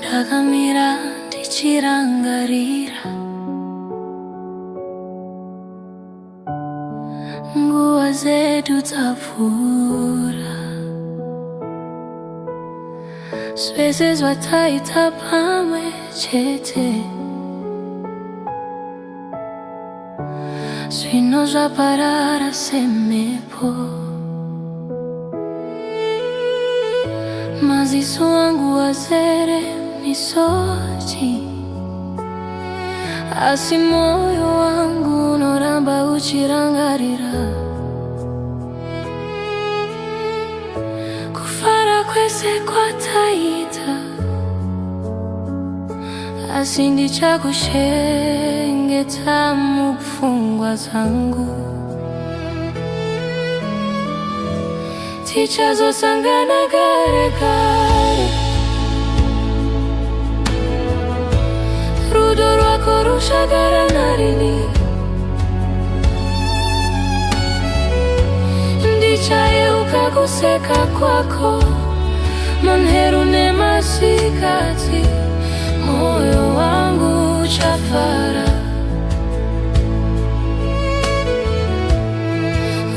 ndakamira ndichirangarira nguva zedu dzapfuura, zvese zvataita pamwe chete zvino zvaparara semhepo. Maziso angu azere misodzi, asi moyo wangu unoramba uchirangarira kufara kwese kwataita, asi ndichakushengeta mupfungwa dzangu. Tichazosangana kare kare, rudo rwako ruchagara narini. Ndichayeuka kuseka kwako manheru nemasikati, moyo wangu uchafara.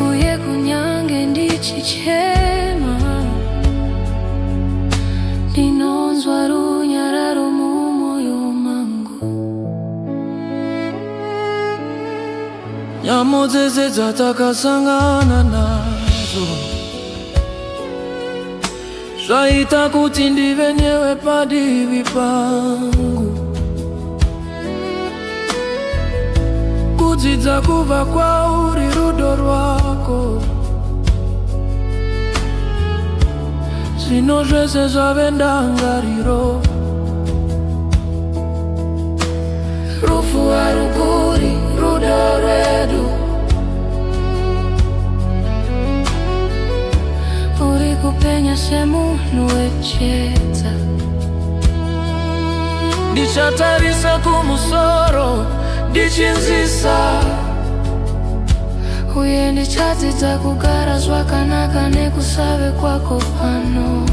Uye kunyange ndichichema, ndinonzwa runyararo mumwoyo mangu. Nyamo dzese dzatakasangana nadzo zvaita kuti ndive newe padivi pangu. Kudzidza kubva kwauri rudo rwako, zvino zvese zvave ndangariro. Rufu haruguri rudo rwedu, uri kupenya semunhu wechedza. Ndichatarisa kumusoro ndichinzisa, uye ndichadzidza kugara zvakanaka nekusave kwako pano.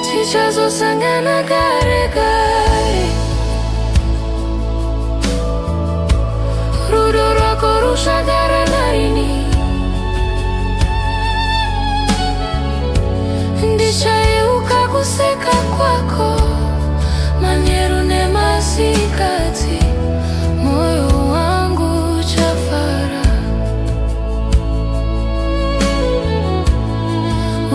Tichazosangana kare kare, rudo rwako ruchagara narini. Ndichayeuka kuseka kwako manheru nemasikati, moyo wangu uchafara.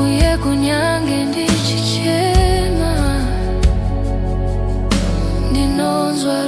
Uye kunyange ndichichema, ndinonzwa